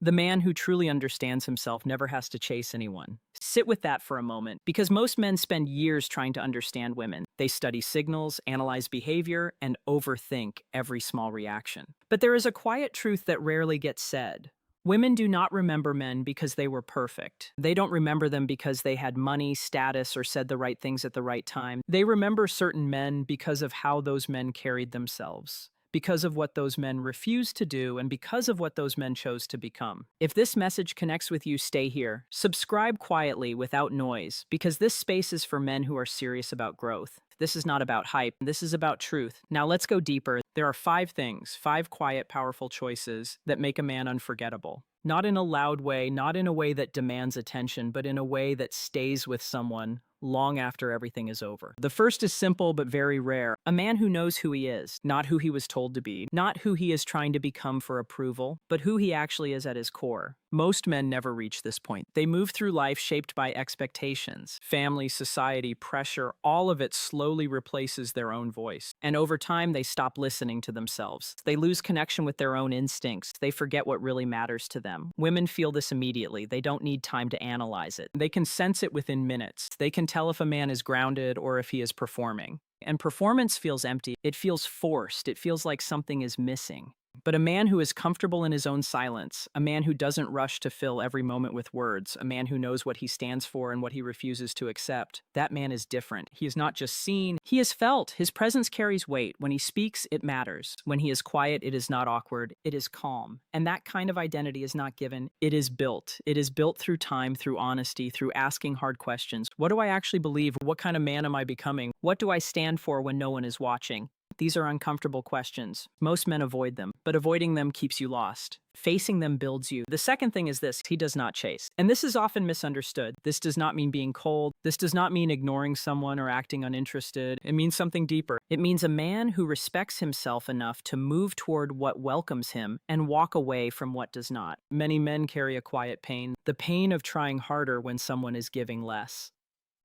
The man who truly understands himself never has to chase anyone. Sit with that for a moment, because most men spend years trying to understand women. They study signals, analyze behavior, and overthink every small reaction. But there is a quiet truth that rarely gets said. Women do not remember men because they were perfect. They don't remember them because they had money, status, or said the right things at the right time. They remember certain men because of how those men carried themselves, because of what those men refused to do, and because of what those men chose to become. If this message connects with you, stay here. Subscribe quietly without noise, because this space is for men who are serious about growth. This is not about hype. This is about truth. Now let's go deeper. There are 5 things, 5 quiet, powerful choices that make a man unforgettable. Not in a loud way, not in a way that demands attention, but in a way that stays with someone long after everything is over. The first is simple but very rare. A man who knows who he is, not who he was told to be, not who he is trying to become for approval, but who he actually is at his core. Most men never reach this point. They move through life shaped by expectations, family, society, pressure. All of it slowly replaces their own voice. And over time, they stop listening to themselves. They lose connection with their own instincts. They forget what really matters to them. Women feel this immediately. They don't need time to analyze it. They can sense it within minutes. They can tell if a man is grounded or if he is performing. And performance feels empty. It feels forced. It feels like something is missing. But a man who is comfortable in his own silence, a man who doesn't rush to fill every moment with words, a man who knows what he stands for and what he refuses to accept, that man is different. He is not just seen, he is felt. His presence carries weight. When he speaks, it matters. When he is quiet, it is not awkward, it is calm. And that kind of identity is not given, it is built. It is built through time, through honesty, through asking hard questions. What do I actually believe? What kind of man am I becoming? What do I stand for when no one is watching? These are uncomfortable questions. Most men avoid them, but avoiding them keeps you lost. Facing them builds you. The second thing is this: he does not chase. And this is often misunderstood. This does not mean being cold. This does not mean ignoring someone or acting uninterested. It means something deeper. It means a man who respects himself enough to move toward what welcomes him and walk away from what does not. Many men carry a quiet pain, the pain of trying harder when someone is giving less.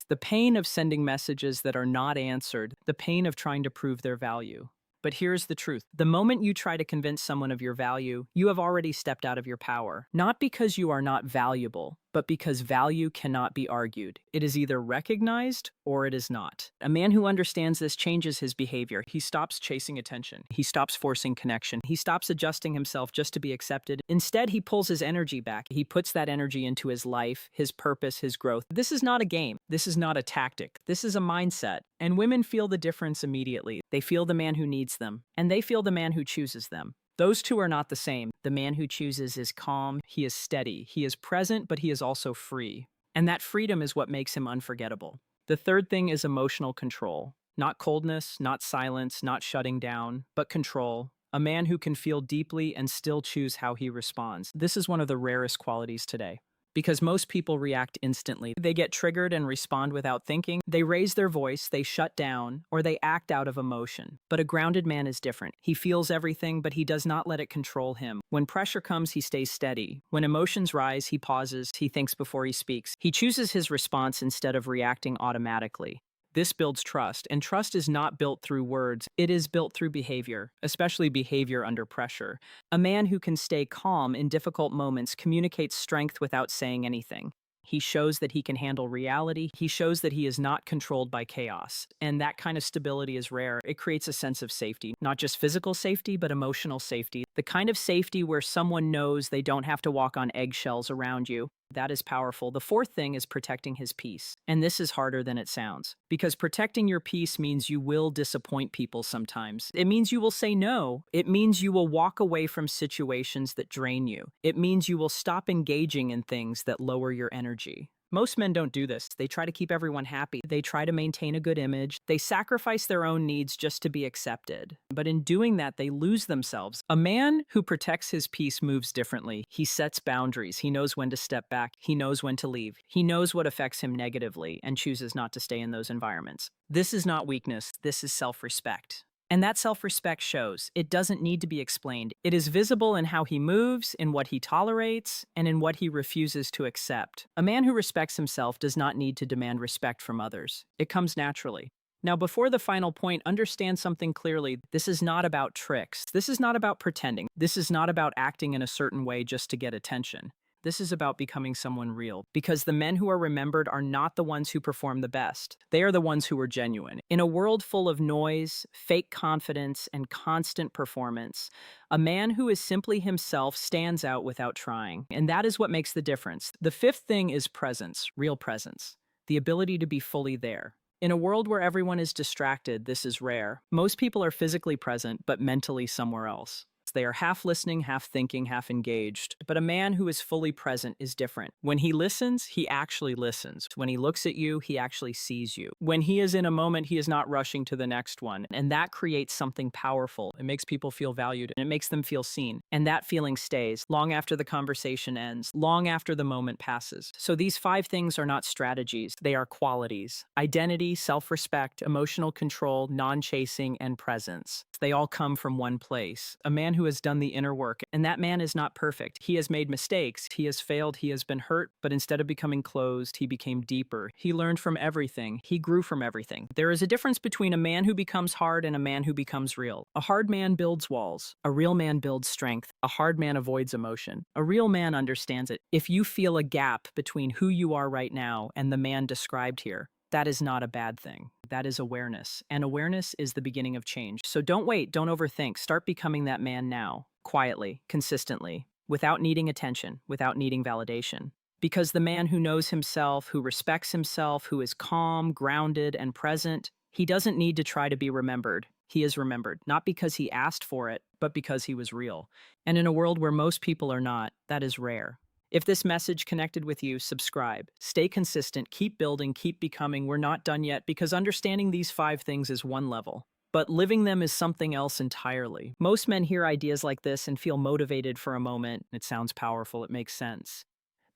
The pain of sending messages that are not answered, the pain of trying to prove their value. But here's the truth. The moment you try to convince someone of your value, you have already stepped out of your power. Not because you are not valuable, but because value cannot be argued. It is either recognized or it is not. A man who understands this changes his behavior. He stops chasing attention. He stops forcing connection. He stops adjusting himself just to be accepted. Instead, he pulls his energy back. He puts that energy into his life, his purpose, his growth. This is not a game. This is not a tactic. This is a mindset. And women feel the difference immediately. They feel the man who needs them, and they feel the man who chooses them. Those two are not the same. The man who chooses is calm, he is steady, he is present, but he is also free. And that freedom is what makes him unforgettable. The third thing is emotional control. Not coldness, not silence, not shutting down, but control. A man who can feel deeply and still choose how he responds. This is one of the rarest qualities today. Because most people react instantly. They get triggered and respond without thinking. They raise their voice, they shut down, or they act out of emotion. But a grounded man is different. He feels everything, but he does not let it control him. When pressure comes, he stays steady. When emotions rise, he pauses, he thinks before he speaks. He chooses his response instead of reacting automatically. This builds trust, and trust is not built through words, it is built through behavior, especially behavior under pressure. A man who can stay calm in difficult moments communicates strength without saying anything. He shows that he can handle reality. He shows that he is not controlled by chaos. And that kind of stability is rare. It creates a sense of safety, not just physical safety, but emotional safety. The kind of safety where someone knows they don't have to walk on eggshells around you. That is powerful. The fourth thing is protecting his peace. And this is harder than it sounds. Because protecting your peace means you will disappoint people sometimes. It means you will say no. It means you will walk away from situations that drain you. It means you will stop engaging in things that lower your energy. Most men don't do this. They try to keep everyone happy. They try to maintain a good image. They sacrifice their own needs just to be accepted. But in doing that, they lose themselves. A man who protects his peace moves differently. He sets boundaries. He knows when to step back. He knows when to leave. He knows what affects him negatively and chooses not to stay in those environments. This is not weakness. This is self-respect. And that self-respect shows. It doesn't need to be explained. It is visible in how he moves, in what he tolerates, and in what he refuses to accept. A man who respects himself does not need to demand respect from others. It comes naturally. Now, before the final point, understand something clearly. This is not about tricks. This is not about pretending. This is not about acting in a certain way just to get attention. This is about becoming someone real, because the men who are remembered are not the ones who perform the best. They are the ones who are genuine. In a world full of noise, fake confidence, and constant performance, a man who is simply himself stands out without trying. And that is what makes the difference. The fifth thing is presence, real presence, the ability to be fully there. In a world where everyone is distracted, this is rare. Most people are physically present, but mentally somewhere else. They are half listening, half thinking, half engaged. But a man who is fully present is different. When he listens, he actually listens. When he looks at you, he actually sees you. When he is in a moment, he is not rushing to the next one. And that creates something powerful. It makes people feel valued, and it makes them feel seen. And that feeling stays long after the conversation ends, long after the moment passes. So these 5 things are not strategies. They are qualities: identity, self-respect, emotional control, non-chasing, and presence. They all come from one place. A man who has done the inner work, and that man is not perfect. He has made mistakes, he has failed, he has been hurt, but instead of becoming closed, he became deeper. He learned from everything, he grew from everything. There is a difference between a man who becomes hard and a man who becomes real. A hard man builds walls. A real man builds strength. A hard man avoids emotion. A real man understands it. If you feel a gap between who you are right now and the man described here, that is not a bad thing. That is awareness. And awareness is the beginning of change. So don't wait, don't overthink. Start becoming that man now, quietly, consistently, without needing attention, without needing validation. Because the man who knows himself, who respects himself, who is calm, grounded, and present, he doesn't need to try to be remembered. He is remembered, not because he asked for it, but because he was real. And in a world where most people are not, that is rare. If this message connected with you, subscribe. Stay consistent, keep building, keep becoming. We're not done yet, because understanding these 5 things is one level, but living them is something else entirely. Most men hear ideas like this and feel motivated for a moment. It sounds powerful, it makes sense.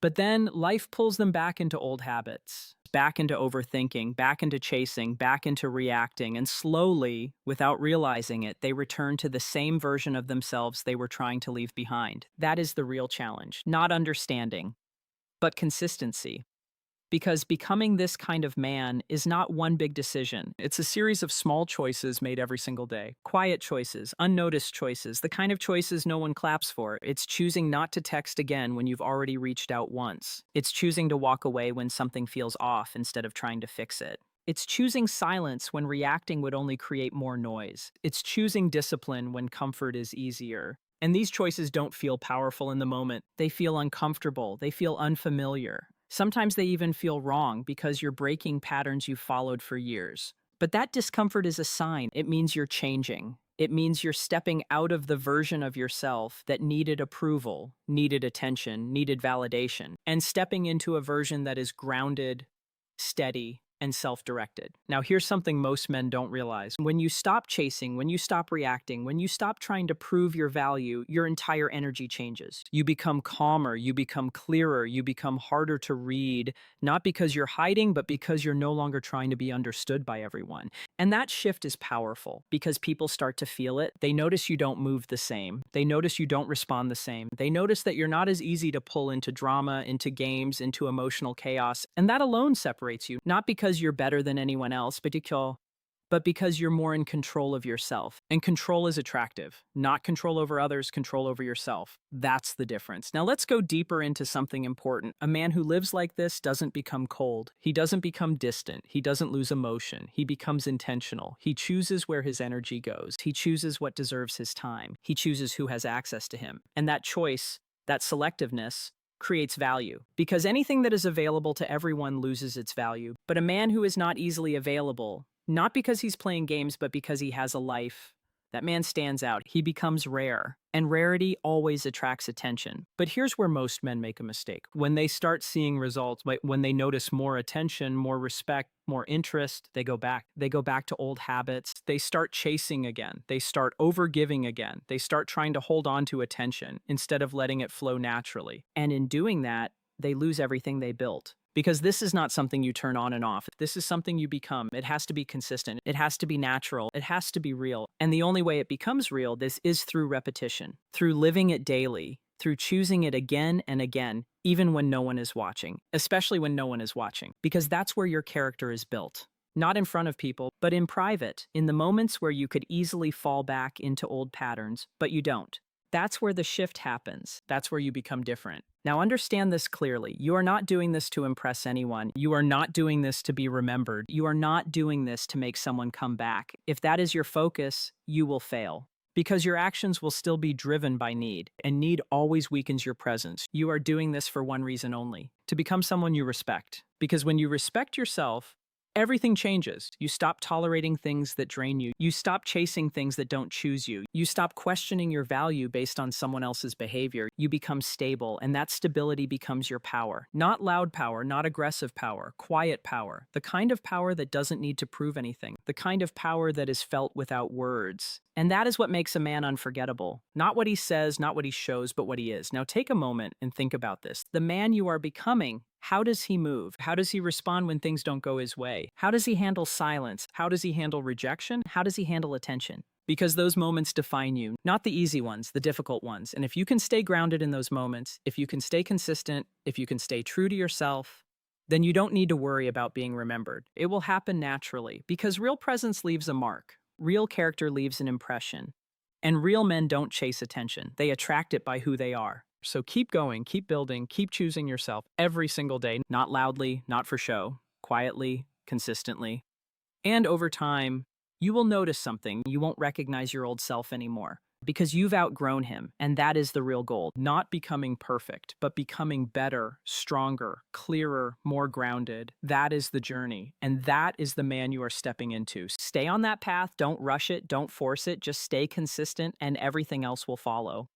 But then life pulls them back into old habits, back into overthinking, back into chasing, back into reacting, and slowly, without realizing it, they return to the same version of themselves they were trying to leave behind. That is the real challenge, not understanding, but consistency. Because becoming this kind of man is not one big decision. It's a series of small choices made every single day. Quiet choices, unnoticed choices, the kind of choices no one claps for. It's choosing not to text again when you've already reached out once. It's choosing to walk away when something feels off instead of trying to fix it. It's choosing silence when reacting would only create more noise. It's choosing discipline when comfort is easier. And these choices don't feel powerful in the moment. They feel uncomfortable. They feel unfamiliar. Sometimes they even feel wrong because you're breaking patterns you followed for years. But that discomfort is a sign. It means you're changing. It means you're stepping out of the version of yourself that needed approval, needed attention, needed validation, and stepping into a version that is grounded, steady, and self-directed. Now, here's something most men don't realize. When you stop chasing, when you stop reacting, when you stop trying to prove your value, your entire energy changes. You become calmer, you become clearer, you become harder to read, not because you're hiding, but because you're no longer trying to be understood by everyone. And that shift is powerful because people start to feel it. They notice you don't move the same. They notice you don't respond the same. They notice that you're not as easy to pull into drama, into games, into emotional chaos. And that alone separates you, not because you're better than anyone else, but because you're more in control of yourself. And control is attractive. Not control over others, control over yourself. That's the difference. Now let's go deeper into something important. A man who lives like this doesn't become cold. He doesn't become distant. He doesn't lose emotion. He becomes intentional. He chooses where his energy goes. He chooses what deserves his time. He chooses who has access to him. And that choice, that selectiveness, creates value, because anything that is available to everyone loses its value. But a man who is not easily available, not because he's playing games, but because he has a life, that man stands out. He becomes rare, and rarity always attracts attention. But here's where most men make a mistake. When they start seeing results, when they notice more attention, more respect, more interest, they go back. They go back to old habits. They start chasing again. They start overgiving again. They start trying to hold on to attention instead of letting it flow naturally. And in doing that, they lose everything they built. Because this is not something you turn on and off. This is something you become. It has to be consistent. It has to be natural. It has to be real. And the only way it becomes real, this is through repetition, through living it daily, through choosing it again and again, even when no one is watching, especially when no one is watching, because that's where your character is built. Not in front of people, but in private, in the moments where you could easily fall back into old patterns, but you don't. That's where the shift happens. That's where you become different. Now, understand this clearly. You are not doing this to impress anyone. You are not doing this to be remembered. You are not doing this to make someone come back. If that is your focus, you will fail. Because your actions will still be driven by need, and need always weakens your presence. You are doing this for one reason only, to become someone you respect. Because when you respect yourself, everything changes. You stop tolerating things that drain you. You stop chasing things that don't choose you. You stop questioning your value based on someone else's behavior. You become stable, and that stability becomes your power. Not loud power, not aggressive power, quiet power. The kind of power that doesn't need to prove anything. The kind of power that is felt without words. And that is what makes a man unforgettable. Not what he says, not what he shows, but what he is. Now take a moment and think about this. The man you are becoming, how does he move? How does he respond when things don't go his way? How does he handle silence? How does he handle rejection? How does he handle attention? Because those moments define you, not the easy ones, the difficult ones. And if you can stay grounded in those moments, if you can stay consistent, if you can stay true to yourself, then you don't need to worry about being remembered. It will happen naturally, because real presence leaves a mark. Real character leaves an impression. And real men don't chase attention. They attract it by who they are. So keep going, keep building, keep choosing yourself every single day, not loudly, not for show, quietly, consistently. And over time, you will notice something. You won't recognize your old self anymore because you've outgrown him. And that is the real goal. Not becoming perfect, but becoming better, stronger, clearer, more grounded. That is the journey. And that is the man you are stepping into. Stay on that path. Don't rush it. Don't force it. Just stay consistent and everything else will follow.